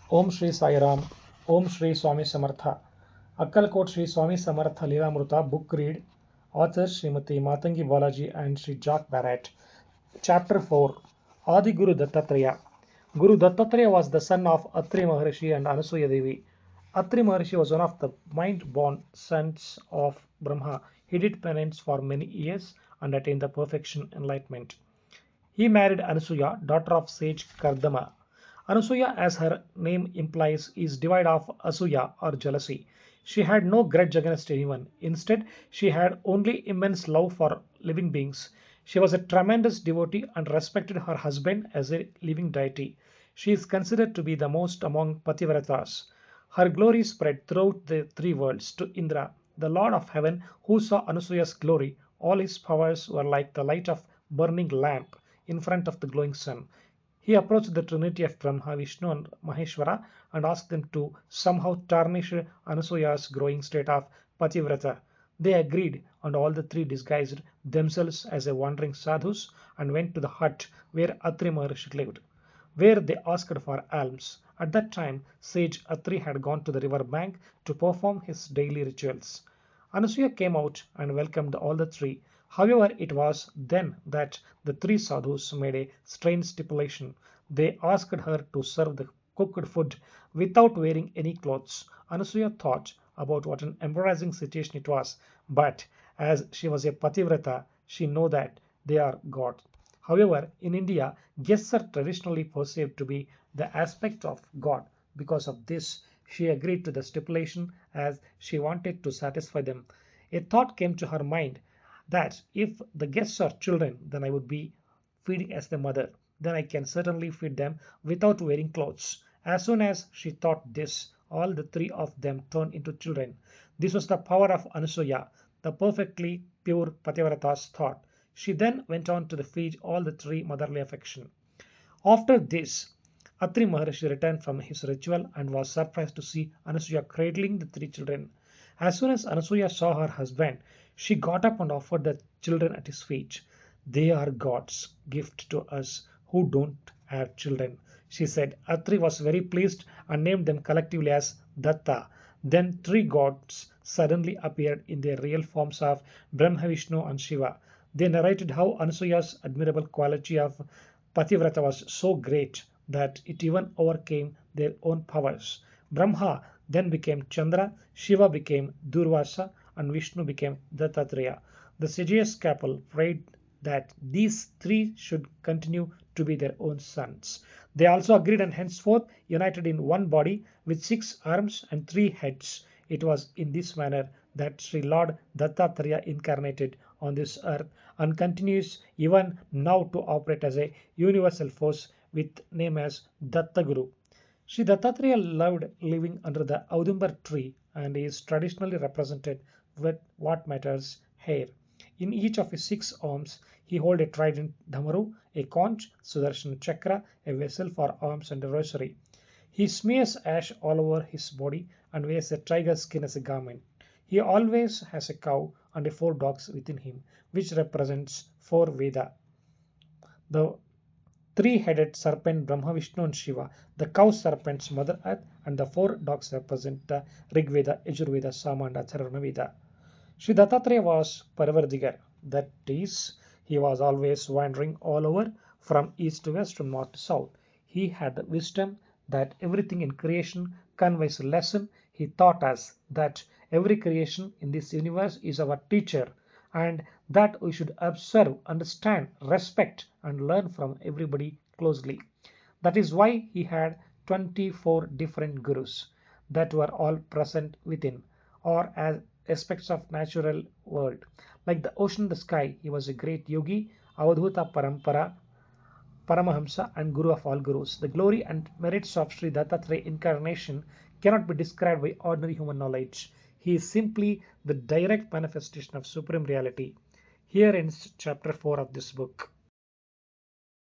Om Shri Sai Ram, Om Shri Swami samartha. Akkalkote Shri Swami samartha Leelamruta book read. Authors Srimati Matangi Balaji and Shri Jack Barratt. Chapter 4 Adi Guru Dattatreya. Guru Dattatreya was the son of Atri Maharishi and Anasuya Devi. Atri Maharishi was one of the mind-born sons of Brahma. He did penance for many years and attained the perfection enlightenment. He married Anasuya, daughter of sage Kardama. Anasuya, as her name implies, is devoid of asuya or jealousy. She had no grudge against anyone. Instead, she had only immense love for living beings. She was a tremendous devotee and respected her husband as a living deity. She is considered to be the most among Pativratas. Her glory spread throughout the three worlds to Indra, the Lord of heaven, who saw Anasuya's glory. All his powers were like the light of burning lamp in front of the glowing sun. He approached the trinity of Brahma, Vishnu, and Maheshwara and asked them to somehow tarnish Anasuya's growing state of Pativrata. They agreed, and all the three disguised themselves as a wandering sadhus and went to the hut where Atri Maharishi lived, where they asked for alms. At that time, sage Atri had gone to the river bank to perform his daily rituals. Anasuya came out and welcomed all the three. However, it was then that the three sadhus made a strange stipulation. They asked her to serve the cooked food without wearing any clothes. Anasuya thought about what an embarrassing situation it was, but as she was a pativrata, she knew that they are God. However, in India, guests are traditionally perceived to be the aspect of God. Because of this, she agreed to the stipulation as she wanted to satisfy them. A thought came to her mind that if the guests are children, then I would be feeding as the mother. Then I can certainly feed them without wearing clothes. As soon as she thought this, all the three of them turned into children. This was the power of Anasuya, the perfectly pure Pativrata's thought. She then went on to feed all the three motherly affection. After this, Atri Maharishi returned from his ritual and was surprised to see Anasuya cradling the three children. As soon as Anasuya saw her husband, she got up and offered the children at his feet. They are God's gift to us who don't have children, she said. Atri was very pleased and named them collectively as Datta. Then three gods suddenly appeared in their real forms of Brahma, Vishnu, and Shiva. They narrated how Anasuya's admirable quality of Pativrata was so great that it even overcame their own powers. Brahma then became Chandra, Shiva became Durvasa, and Vishnu became Dattatreya. The sageous couple prayed that these three should continue to be their own sons. They also agreed and henceforth united in one body with 6 arms and 3 heads. It was in this manner that Sri Lord Dattatreya incarnated on this earth and continues even now to operate as a universal force with name as Dattaguru. Sri Dattatreya loved living under the Audumbar tree and is traditionally represented with what matters hair. In each of his 6 arms, he holds a trident dhamaru, a conch, Sudarshan chakra, a vessel for arms, and a rosary. He smears ash all over his body and wears a tiger skin as a garment. He always has a cow and 4 dogs within him, which represents 4 Veda. The three-headed serpent Brahma, Vishnu, and Shiva, the cow serpent's Mother Earth, and the 4 dogs represent the Rig Veda, Yajurveda, Sama, and Atharvana Veda. Sri Dattatreya was Paravardigar, that is, he was always wandering all over from east to west, from north to south. He had the wisdom that everything in creation conveys a lesson. He taught us that every creation in this universe is our teacher and that we should observe, understand, respect, and learn from everybody closely. That is why he had 24 different gurus that were all present within or as aspects of natural world. Like the ocean, the sky, he was a great yogi, Avadhuta Parampara, Paramahamsa, and Guru of all Gurus. The glory and merits of Sri Dattatreya incarnation cannot be described by ordinary human knowledge. He is simply the direct manifestation of supreme reality. Here ends chapter 4 of this book.